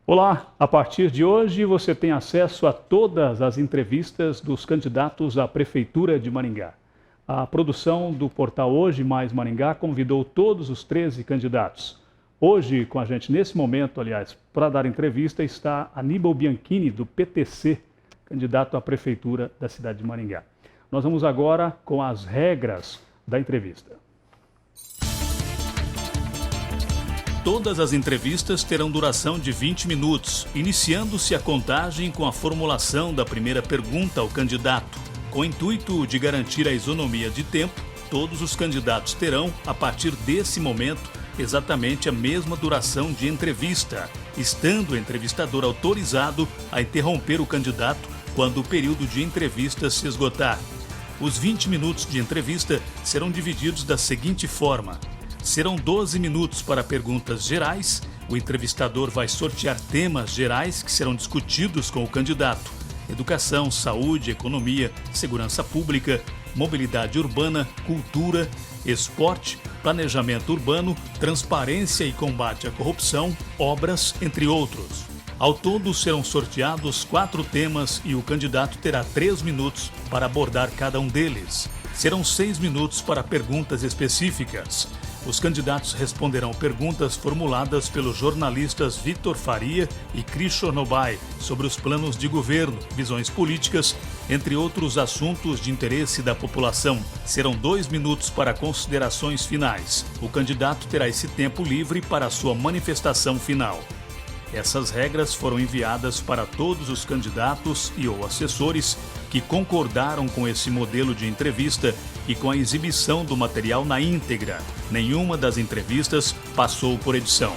Olá, a partir de hoje você tem acesso a todas as entrevistas dos candidatos à Prefeitura de Maringá. A produção do portal Hoje Mais Maringá convidou todos os 13 candidatos. Hoje, com a gente nesse momento, aliás, para dar entrevista, está Aníbal Bianchini, do PTC, candidato à Prefeitura da cidade de Maringá. Nós vamos agora com as regras da entrevista. Todas as entrevistas terão duração de 20 minutos, iniciando-se a contagem com a formulação da primeira pergunta ao candidato. Com o intuito de garantir a isonomia de tempo, todos os candidatos terão, a partir desse momento, exatamente a mesma duração de entrevista, estando o entrevistador autorizado a interromper o candidato quando o período de entrevista se esgotar. Os 20 minutos de entrevista serão divididos da seguinte forma: serão 12 minutos para perguntas gerais. O entrevistador vai sortear temas gerais que serão discutidos com o candidato: educação, saúde, economia, segurança pública, mobilidade urbana, cultura, esporte, planejamento urbano, transparência e combate à corrupção, obras, entre outros. Ao todo, serão sorteados 4 temas e o candidato terá 3 minutos para abordar cada um deles. Serão 6 minutos para perguntas específicas. Os candidatos responderão perguntas formuladas pelos jornalistas Vitor Faria e Cris Chornobai sobre os planos de governo, visões políticas, entre outros assuntos de interesse da população. Serão 2 minutos para considerações finais. O candidato terá esse tempo livre para a sua manifestação final. Essas regras foram enviadas para todos os candidatos e ou assessores que concordaram com esse modelo de entrevista e com a exibição do material na íntegra. Nenhuma das entrevistas passou por edição.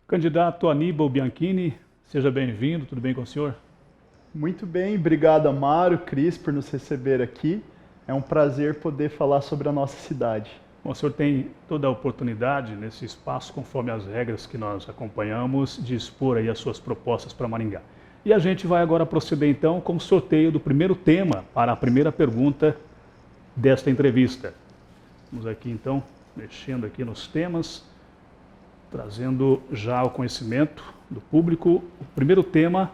Candidato Aníbal Bianchini, seja bem-vindo, tudo bem com o senhor? Muito bem, obrigado Amaro, Cris, por nos receber aqui. É um prazer poder falar sobre a nossa cidade. Bom, o senhor tem toda a oportunidade nesse espaço, conforme as regras que nós acompanhamos, de expor aí as suas propostas para Maringá. E a gente vai agora proceder então com o sorteio do primeiro tema para a primeira pergunta desta entrevista. Vamos aqui então, mexendo aqui nos temas, trazendo já o conhecimento do público. O primeiro tema,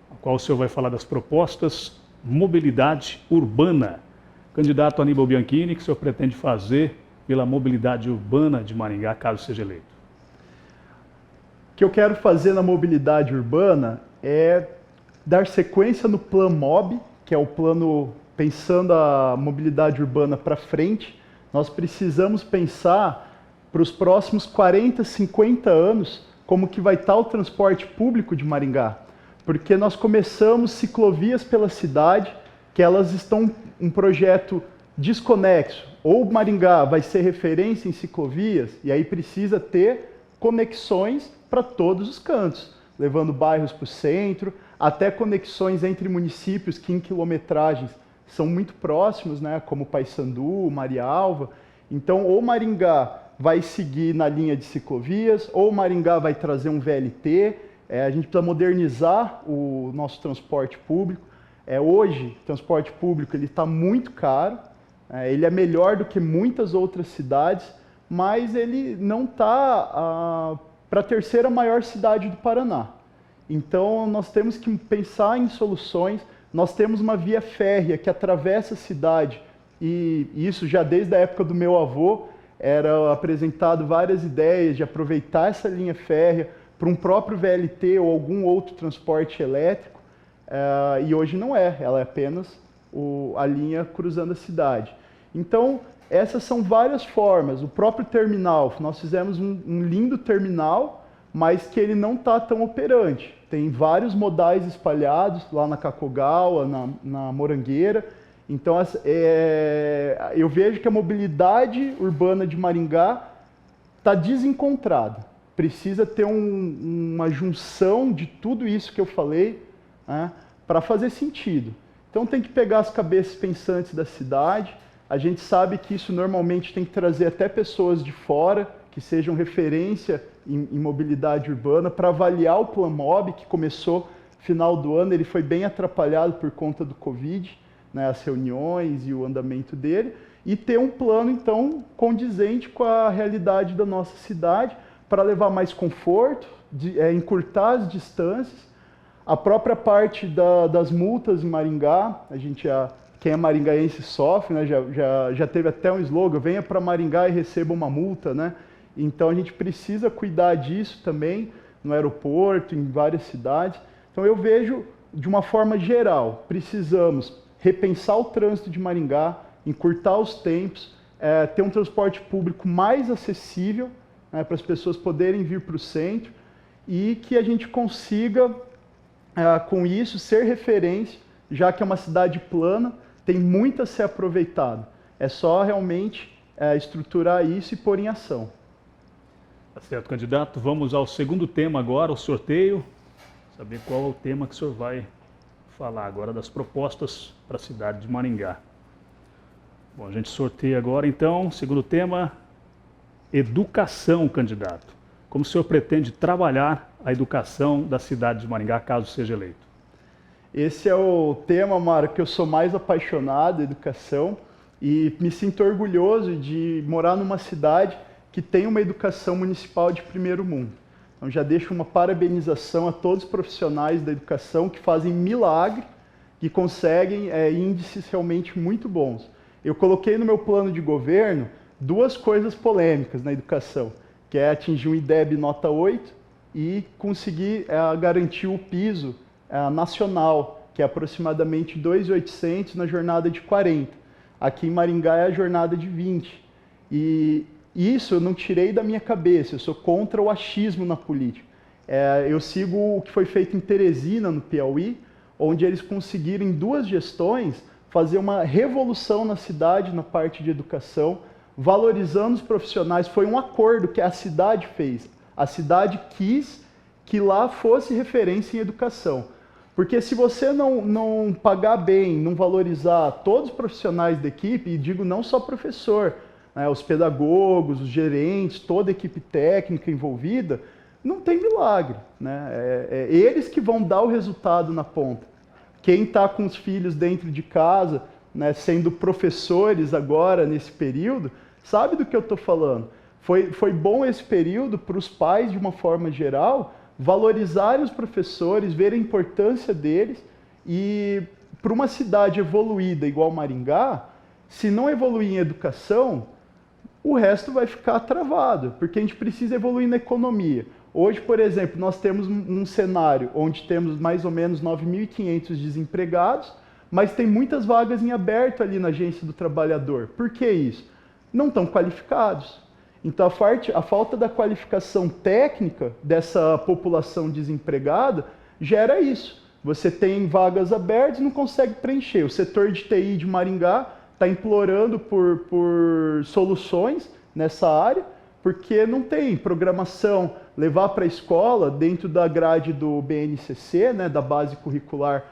ao qual o senhor vai falar das propostas: mobilidade urbana. Candidato Aníbal Bianchini, o que o senhor pretende fazer pela mobilidade urbana de Maringá, caso seja eleito? O que eu quero fazer na mobilidade urbana é dar sequência no Plano MOB, que é o plano pensando a mobilidade urbana para frente. Nós precisamos pensar para os próximos 40, 50 anos como que vai estar o transporte público de Maringá. Porque nós começamos ciclovias pela cidade, que elas estão um projeto desconexo. Ou Maringá vai ser referência em ciclovias, e aí precisa ter conexões para todos os cantos, levando bairros para o centro, até conexões entre municípios que em quilometragens são muito próximos, né, como Paissandu, Marialva. Então, ou Maringá vai seguir na linha de ciclovias, ou Maringá vai trazer um VLT. A gente precisa modernizar o nosso transporte público. Hoje, o transporte público está muito caro. Ele é melhor do que muitas outras cidades, mas ele não está para a terceira maior cidade do Paraná. Então, nós temos que pensar em soluções. Nós temos uma via férrea que atravessa a cidade, e isso já desde a época do meu avô, era apresentado várias ideias de aproveitar essa linha férrea para um próprio VLT ou algum outro transporte elétrico, e hoje não é, ela é apenas a linha cruzando a cidade. Então, essas são várias formas. O próprio terminal, nós fizemos um lindo terminal, mas que ele não está tão operante. Tem vários modais espalhados lá na Cacogawa, na Morangueira. Então, eu vejo que a mobilidade urbana de Maringá está desencontrada. Precisa ter uma junção de tudo isso que eu falei, né, para fazer sentido. Então tem que pegar as cabeças pensantes da cidade. A gente sabe que isso normalmente tem que trazer até pessoas de fora, que sejam referência em mobilidade urbana, para avaliar o Plano MOB, que começou no final do ano. Ele foi bem atrapalhado por conta do Covid, né, as reuniões e o andamento dele, e ter um plano, então, condizente com a realidade da nossa cidade, para levar mais conforto, encurtar as distâncias. A própria parte das multas em Maringá, quem é maringaense sofre, né? Já teve até um slogan, venha para Maringá e receba uma multa, né? Então a gente precisa cuidar disso também no aeroporto, em várias cidades. Então eu vejo, de uma forma geral, precisamos repensar o trânsito de Maringá, encurtar os tempos, ter um transporte público mais acessível, né, para as pessoas poderem vir para o centro e que a gente consiga, com isso, ser referência, já que é uma cidade plana, tem muito a ser aproveitado. É só realmente estruturar isso e pôr em ação. Tá certo, candidato. Vamos ao segundo tema agora, o sorteio. Saber qual é o tema que o senhor vai falar agora das propostas para a cidade de Maringá. Bom, a gente sorteia agora então, segundo tema, educação, candidato. Como o senhor pretende trabalhar a educação da cidade de Maringá, caso seja eleito? Esse é o tema, Mara, que eu sou mais apaixonado, educação, e me sinto orgulhoso de morar numa cidade que tem uma educação municipal de primeiro mundo. Então já deixo uma parabenização a todos os profissionais da educação que fazem milagre e conseguem índices realmente muito bons. Eu coloquei no meu plano de governo 2 coisas polêmicas na educação, que é atingir um IDEB nota 8 e conseguir garantir o piso nacional, que é aproximadamente 2.800 na jornada de 40. Aqui em Maringá é a jornada de 20. E isso eu não tirei da minha cabeça, eu sou contra o achismo na política. Eu sigo o que foi feito em Teresina, no Piauí, onde eles conseguiram, em 2 gestões, fazer uma revolução na cidade, na parte de educação, valorizando os profissionais. Foi um acordo que a cidade fez. A cidade quis que lá fosse referência em educação. Porque se você não pagar bem, não valorizar todos os profissionais da equipe, e digo não só professor, os pedagogos, os gerentes, toda a equipe técnica envolvida, não tem milagre, né? Eles que vão dar o resultado na ponta. Quem está com os filhos dentro de casa, né, sendo professores agora nesse período, sabe do que eu estou falando. Foi bom esse período para os pais, de uma forma geral, valorizarem os professores, verem a importância deles, e para uma cidade evoluída igual Maringá, se não evoluir em educação, o resto vai ficar travado, porque a gente precisa evoluir na economia. Hoje, por exemplo, nós temos um cenário onde temos mais ou menos 9.500 desempregados, mas tem muitas vagas em aberto ali na Agência do Trabalhador. Por que isso? Não estão qualificados. Então, a falta da qualificação técnica dessa população desempregada gera isso. Você tem vagas abertas e não consegue preencher. O setor de TI de Maringá está implorando por soluções nessa área, porque não tem programação, levar para a escola, dentro da grade do BNCC, né, da Base Curricular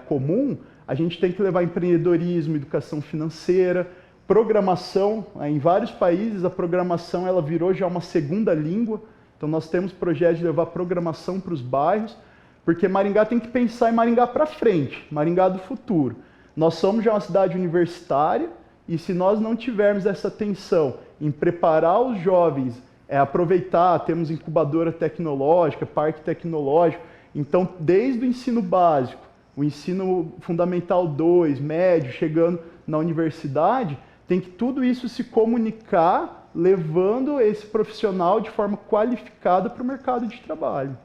Comum, a gente tem que levar empreendedorismo, educação financeira, programação. Em vários países a programação ela virou já uma segunda língua, então nós temos projetos de levar programação para os bairros, porque Maringá tem que pensar em Maringá para frente, Maringá do futuro. Nós somos já uma cidade universitária e se nós não tivermos essa atenção em preparar os jovens, aproveitar, temos incubadora tecnológica, parque tecnológico, então desde o ensino básico, o ensino fundamental 2, médio, chegando na universidade, tem que tudo isso se comunicar, levando esse profissional de forma qualificada para o mercado de trabalho.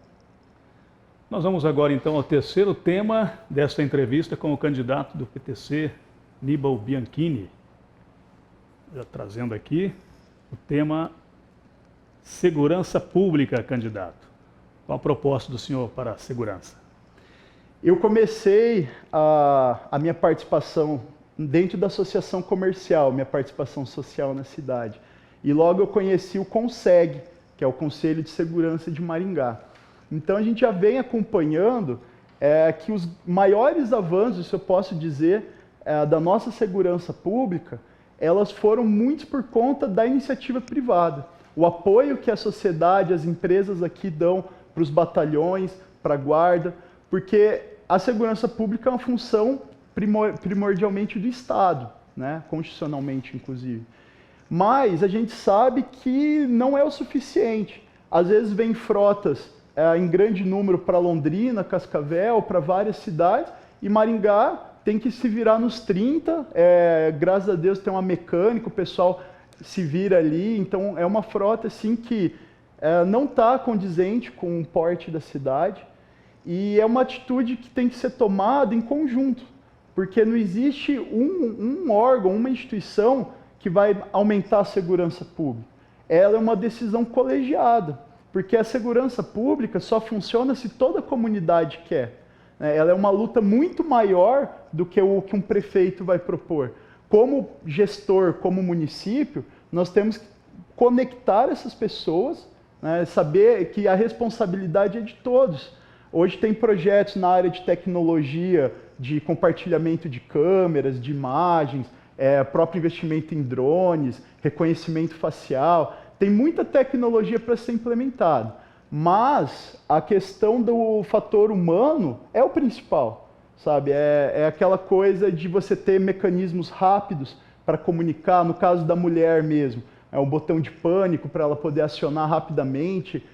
Nós vamos agora então ao terceiro tema desta entrevista com o candidato do PTC, Nibal Bianchini. Já trazendo aqui o tema segurança pública, candidato. Qual a proposta do senhor para a segurança? Eu comecei a minha participação dentro da associação comercial, minha participação social na cidade. E logo eu conheci o CONSEG, que é o Conselho de Segurança de Maringá. Então a gente já vem acompanhando que os maiores avanços, se eu posso dizer, da nossa segurança pública, elas foram muitos por conta da iniciativa privada. O apoio que a sociedade, as empresas aqui dão para os batalhões, para a guarda, porque a segurança pública é uma função primordialmente do Estado, né? Constitucionalmente, inclusive. Mas a gente sabe que não é o suficiente. Às vezes vem frotas em grande número para Londrina, Cascavel, para várias cidades, e Maringá tem que se virar nos 30, graças a Deus tem uma mecânica, o pessoal se vira ali, então é uma frota assim que não está condizente com o porte da cidade, e é uma atitude que tem que ser tomada em conjunto, porque não existe um órgão, uma instituição que vai aumentar a segurança pública. Ela é uma decisão colegiada, porque a segurança pública só funciona se toda a comunidade quer. Ela é uma luta muito maior do que o que um prefeito vai propor. Como gestor, como município, nós temos que conectar essas pessoas, né, saber que a responsabilidade é de todos. Hoje tem projetos na área de tecnologia, de compartilhamento de câmeras, de imagens, próprio investimento em drones, reconhecimento facial. Tem muita tecnologia para ser implementada, mas a questão do fator humano é o principal, sabe? É aquela coisa de você ter mecanismos rápidos para comunicar, no caso da mulher mesmo, um botão de pânico para ela poder acionar rapidamente.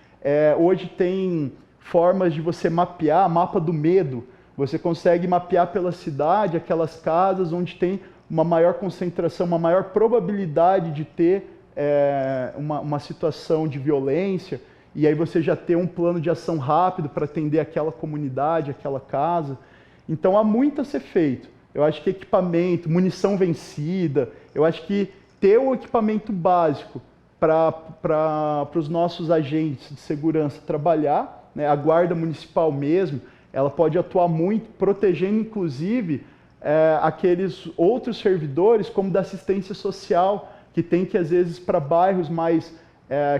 Hoje tem formas de você mapear, mapa do medo. Você consegue mapear pela cidade aquelas casas onde tem uma maior concentração, uma maior probabilidade de ter uma situação de violência, e aí você já tem um plano de ação rápido para atender aquela comunidade, aquela casa. Então há muito a ser feito. Eu acho que equipamento, munição vencida, eu acho que ter o equipamento básico para os nossos agentes de segurança trabalhar, né, a guarda municipal mesmo, ela pode atuar muito, protegendo inclusive aqueles outros servidores, como da assistência social, que tem que, às vezes, para bairros mais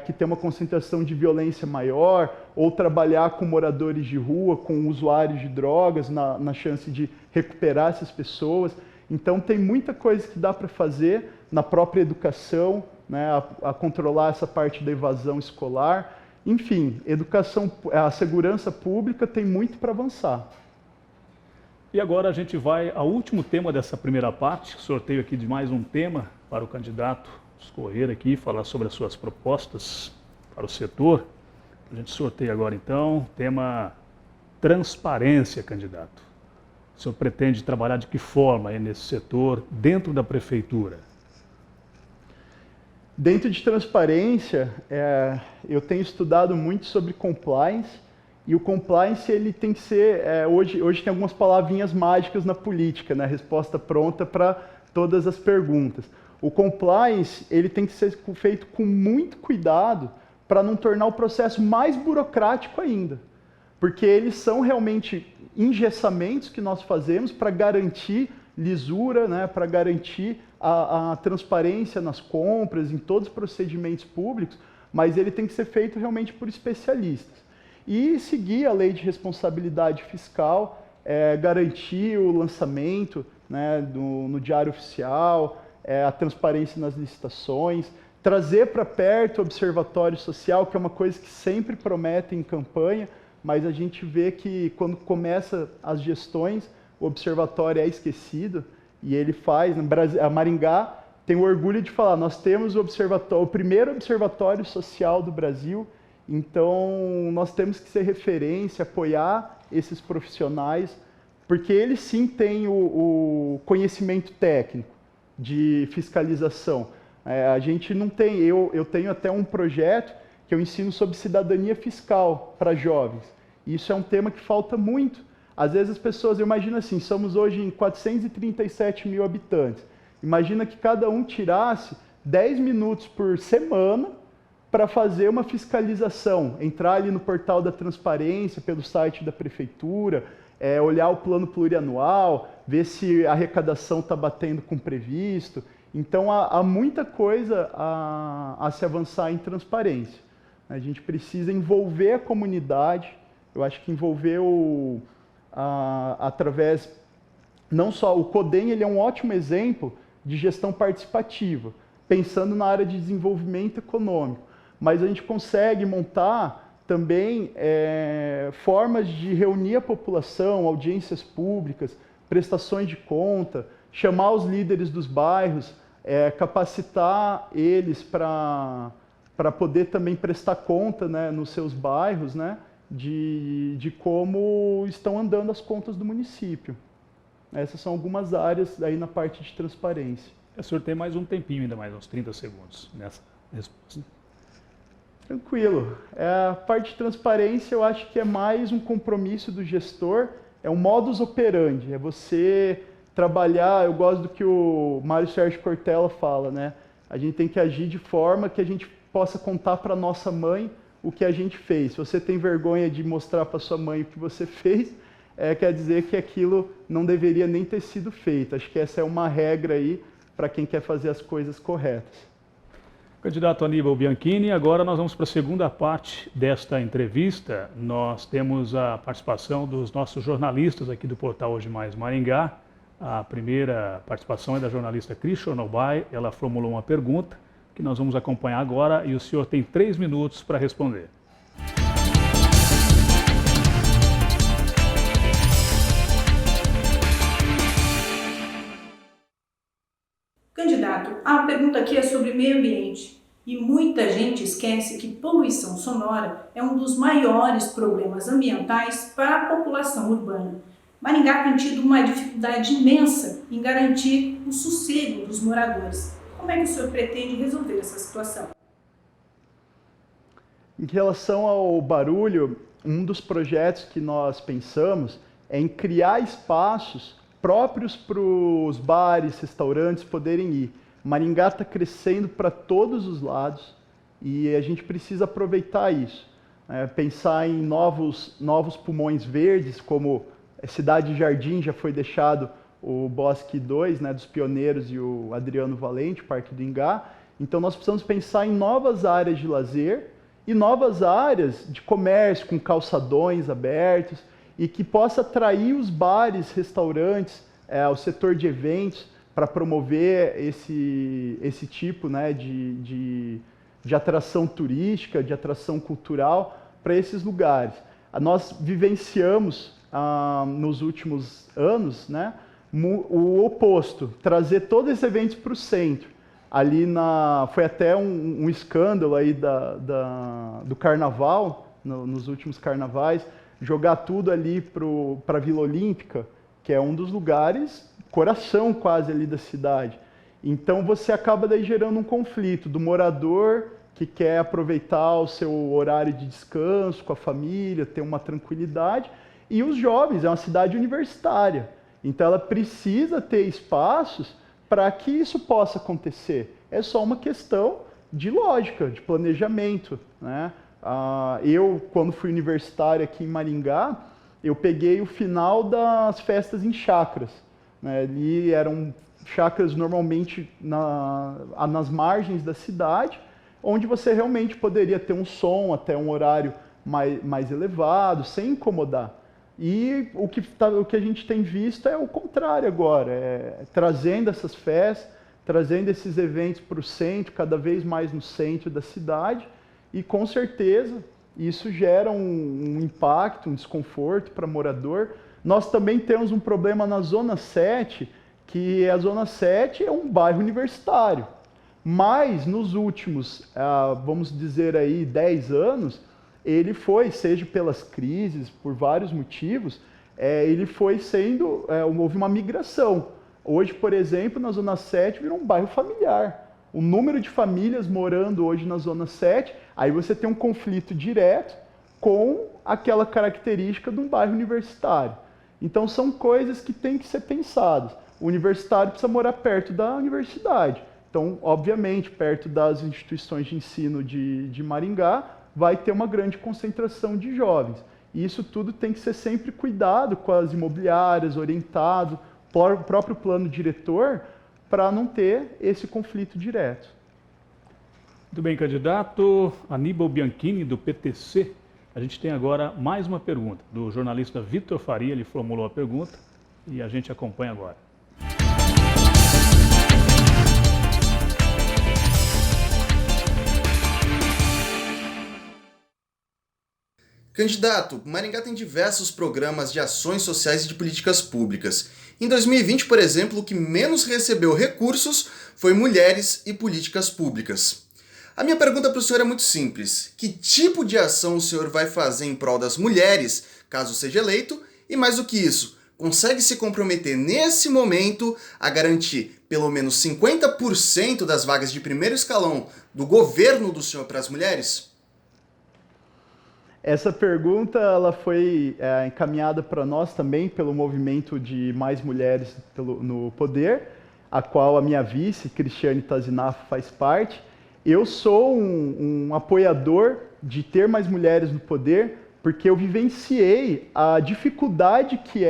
que tem uma concentração de violência maior, ou trabalhar com moradores de rua, com usuários de drogas, na chance de recuperar essas pessoas. Então, tem muita coisa que dá para fazer na própria educação, né, a controlar essa parte da evasão escolar. Enfim, a segurança pública tem muito para avançar. E agora a gente vai ao último tema dessa primeira parte, sorteio aqui de mais um tema para o candidato escorrer aqui, falar sobre as suas propostas para o setor. A gente sorteia agora então, tema transparência, candidato. O senhor pretende trabalhar de que forma aí nesse setor, dentro da prefeitura? Dentro de transparência, eu tenho estudado muito sobre compliance, e o compliance ele tem que ser, hoje tem algumas palavrinhas mágicas na política, né? Resposta pronta para todas as perguntas. O compliance ele tem que ser feito com muito cuidado para não tornar o processo mais burocrático ainda, porque eles são realmente engessamentos que nós fazemos para garantir lisura, né? Para garantir a transparência nas compras, em todos os procedimentos públicos, mas ele tem que ser feito realmente por especialistas. E seguir a lei de responsabilidade fiscal, garantir o lançamento, né, no Diário Oficial, a transparência nas licitações, trazer para perto o observatório social, que é uma coisa que sempre prometem em campanha, mas a gente vê que quando começa as gestões, o observatório é esquecido, e ele faz, a Maringá tem o orgulho de falar, nós temos o primeiro observatório social do Brasil. Então, nós temos que ser referência, apoiar esses profissionais, porque eles sim têm o conhecimento técnico de fiscalização. A gente não tem, eu tenho até um projeto que eu ensino sobre cidadania fiscal para jovens. Isso é um tema que falta muito. Às vezes as pessoas, eu imagino assim, somos hoje em 437 mil habitantes. Imagina que cada um tirasse 10 minutos por semana para fazer uma fiscalização, entrar ali no portal da transparência, pelo site da prefeitura, olhar o plano plurianual, ver se a arrecadação está batendo com o previsto. Então, há muita coisa a se avançar em transparência. A gente precisa envolver a comunidade, eu acho que envolver através, não só, o CODEM ele é um ótimo exemplo de gestão participativa, pensando na área de desenvolvimento econômico. Mas a gente consegue montar também formas de reunir a população, audiências públicas, prestações de conta, chamar os líderes dos bairros, capacitar eles para para poder também prestar conta, né, nos seus bairros, né, de como estão andando as contas do município. Essas são algumas áreas aí na parte de transparência. O senhor tem mais um tempinho, ainda mais uns 30 segundos nessa resposta. Tranquilo. A parte de transparência eu acho que é mais um compromisso do gestor, é um modus operandi, é você trabalhar, eu gosto do que o Mário Sérgio Cortella fala, né? A gente tem que agir de forma que a gente possa contar para nossa mãe o que a gente fez. Se você tem vergonha de mostrar para sua mãe o que você fez, quer dizer que aquilo não deveria nem ter sido feito. Acho que essa é uma regra aí para quem quer fazer as coisas corretas. Candidato Aníbal Bianchini, agora nós vamos para a segunda parte desta entrevista. Nós temos a participação dos nossos jornalistas aqui do portal Hoje Mais Maringá. A primeira participação é da jornalista Cris Chornobay. Ela formulou uma pergunta que nós vamos acompanhar agora e o senhor tem 3 minutos para responder. Candidato, a pergunta aqui é sobre meio ambiente e muita gente esquece que poluição sonora é um dos maiores problemas ambientais para a população urbana. Maringá tem tido uma dificuldade imensa em garantir o sossego dos moradores. Como é que o senhor pretende resolver essa situação? Em relação ao barulho, um dos projetos que nós pensamos é em criar espaços próprios para os bares, restaurantes poderem ir. Maringá está crescendo para todos os lados e a gente precisa aproveitar isso. Pensar em novos pulmões verdes, como a Cidade Jardim já foi deixado o Bosque 2, né, dos pioneiros e o Adriano Valente, o Parque do Ingá. Então nós precisamos pensar em novas áreas de lazer e novas áreas de comércio com calçadões abertos e que possa atrair os bares, restaurantes, o setor de eventos para promover esse tipo, né, de atração turística, de atração cultural para esses lugares. Nós vivenciamos nos últimos anos, né, o oposto, trazer todos esses eventos para o centro. Foi até um escândalo aí do carnaval, nos últimos carnavais, jogar tudo ali para a Vila Olímpica, que é um dos lugares, coração quase ali da cidade. Então você acaba daí gerando um conflito do morador que quer aproveitar o seu horário de descanso com a família, ter uma tranquilidade, e os jovens, é uma cidade universitária. Então ela precisa ter espaços para que isso possa acontecer. É só uma questão de lógica, de planejamento, né? Eu, quando fui universitário aqui em Maringá, eu peguei o final das festas em chácaras, né? Ali eram chácaras normalmente nas margens da cidade, onde você realmente poderia ter um som até um horário mais elevado, sem incomodar. E o que a gente tem visto é o contrário agora, trazendo essas festas, trazendo esses eventos para o centro, cada vez mais no centro da cidade, e com certeza isso gera um impacto, um desconforto para morador. Nós também temos um problema na Zona 7, que a Zona 7 é um bairro universitário, mas nos últimos, vamos dizer aí, 10 anos, ele foi, seja pelas crises, por vários motivos, houve uma migração. Hoje, por exemplo, na Zona 7 virou um bairro familiar. O número de famílias morando hoje na Zona 7, aí você tem um conflito direto com aquela característica de um bairro universitário. Então são coisas que têm que ser pensadas. O universitário precisa morar perto da universidade. Então, obviamente, perto das instituições de ensino de Maringá, vai ter uma grande concentração de jovens. E isso tudo tem que ser sempre cuidado com as imobiliárias, orientado, o próprio plano diretor, para não ter esse conflito direto. Muito bem, candidato Aníbal Bianchini, do PTC. A gente tem agora mais uma pergunta do jornalista Vitor Faria, ele formulou a pergunta e a gente acompanha agora. Candidato, Maringá tem diversos programas de ações sociais e de políticas públicas. Em 2020, por exemplo, o que menos recebeu recursos foi mulheres e políticas públicas. A minha pergunta para o senhor é muito simples. Que tipo de ação o senhor vai fazer em prol das mulheres, caso seja eleito? E mais do que isso, consegue se comprometer nesse momento a garantir pelo menos 50% das vagas de primeiro escalão do governo do senhor para as mulheres? Essa pergunta ela foi encaminhada para nós também pelo movimento de Mais Mulheres no Poder, a qual a minha vice, Cristiane Tazinafo, faz parte. Eu sou um apoiador de ter mais mulheres no poder, porque eu vivenciei a dificuldade que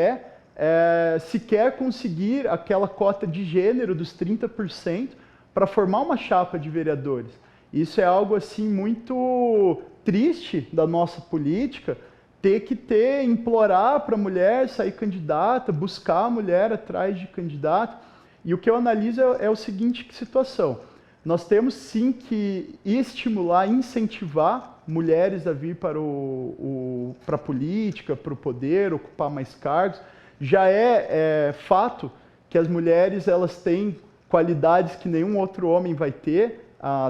sequer conseguir aquela cota de gênero dos 30% para formar uma chapa de vereadores. Isso é algo assim muito triste da nossa política, ter que implorar para a mulher sair candidata, buscar a mulher atrás de candidato. E o que eu analiso é o seguinte situação: nós temos sim que estimular, incentivar mulheres a vir para a política, para o poder, ocupar mais cargos. Já é fato que as mulheres elas têm qualidades que nenhum outro homem vai ter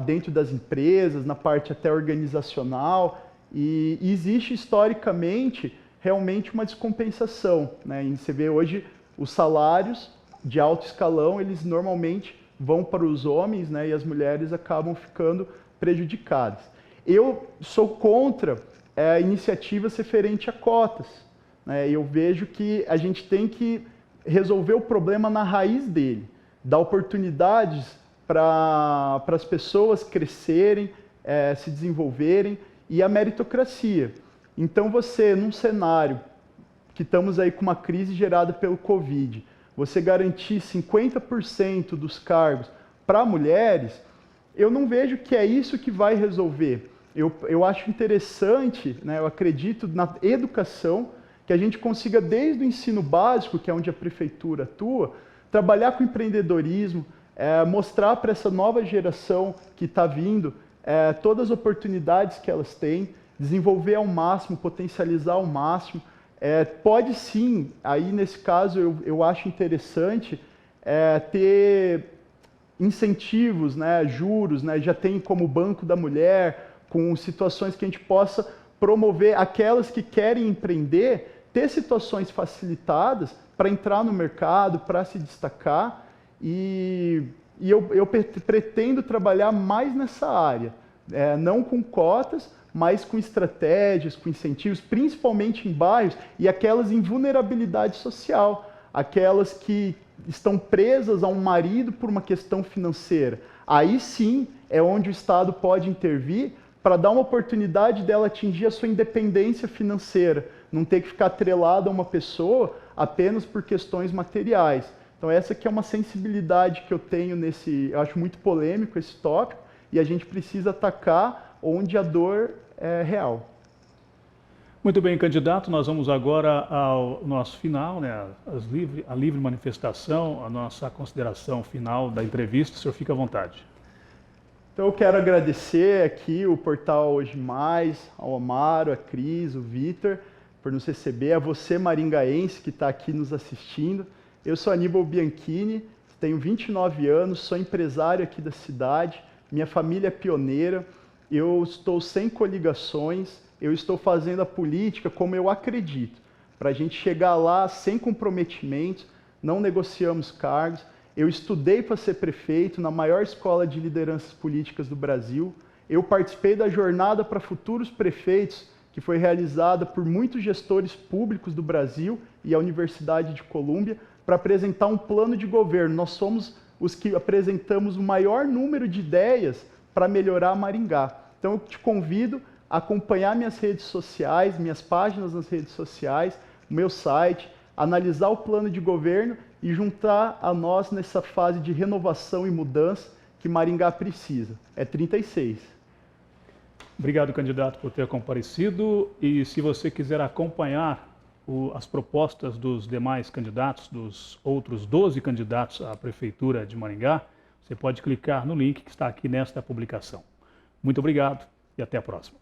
dentro das empresas, na parte até organizacional, e existe historicamente realmente uma descompensação, né? E você vê hoje os salários de alto escalão, eles normalmente vão para os homens, né? E as mulheres acabam ficando prejudicadas. Eu sou contra iniciativas referentes a cotas, né? Eu vejo que a gente tem que resolver o problema na raiz dele, dar oportunidades para as pessoas crescerem, se desenvolverem, e a meritocracia. Então você, num cenário que estamos aí com uma crise gerada pelo Covid, você garantir 50% dos cargos para mulheres, eu não vejo que é isso que vai resolver. Eu acho interessante, né, eu acredito na educação, que a gente consiga desde o ensino básico, que é onde a prefeitura atua, trabalhar com empreendedorismo, mostrar para essa nova geração que está vindo todas as oportunidades que elas têm, desenvolver ao máximo, potencializar ao máximo. Pode sim, aí nesse caso eu acho interessante ter incentivos, né, juros, né, já tem como o Banco da Mulher, com situações que a gente possa promover aquelas que querem empreender, ter situações facilitadas para entrar no mercado, para se destacar. E eu pretendo trabalhar mais nessa área, não com cotas, mas com estratégias, com incentivos, principalmente em bairros e aquelas em vulnerabilidade social, aquelas que estão presas a um marido por uma questão financeira. Aí sim é onde o Estado pode intervir para dar uma oportunidade dela atingir a sua independência financeira, não ter que ficar atrelada a uma pessoa apenas por questões materiais. Então essa que é uma sensibilidade que eu tenho eu acho muito polêmico esse tópico, e a gente precisa atacar onde a dor é real. Muito bem, candidato, nós vamos agora ao nosso final, né, a livre manifestação, a nossa consideração final da entrevista. O senhor fica à vontade. Então eu quero agradecer aqui o portal Hoje Mais, ao Amaro, a Cris, o Vitor, por nos receber, a você maringaense que está aqui nos assistindo. Eu sou Aníbal Bianchini, tenho 29 anos, sou empresário aqui da cidade, minha família é pioneira, eu estou sem coligações, eu estou fazendo a política como eu acredito, para a gente chegar lá sem comprometimentos, não negociamos cargos. Eu estudei para ser prefeito na maior escola de lideranças políticas do Brasil, eu participei da jornada para futuros prefeitos, que foi realizada por muitos gestores públicos do Brasil e a Universidade de Colômbia, para apresentar um plano de governo. Nós somos os que apresentamos o maior número de ideias para melhorar Maringá. Então eu te convido a acompanhar minhas redes sociais, minhas páginas nas redes sociais, o meu site, analisar o plano de governo e juntar a nós nessa fase de renovação e mudança que Maringá precisa. É 36. Obrigado, candidato, por ter comparecido. E se você quiser acompanhar as propostas dos demais candidatos, dos outros 12 candidatos à Prefeitura de Maringá, você pode clicar no link que está aqui nesta publicação. Muito obrigado e até a próxima.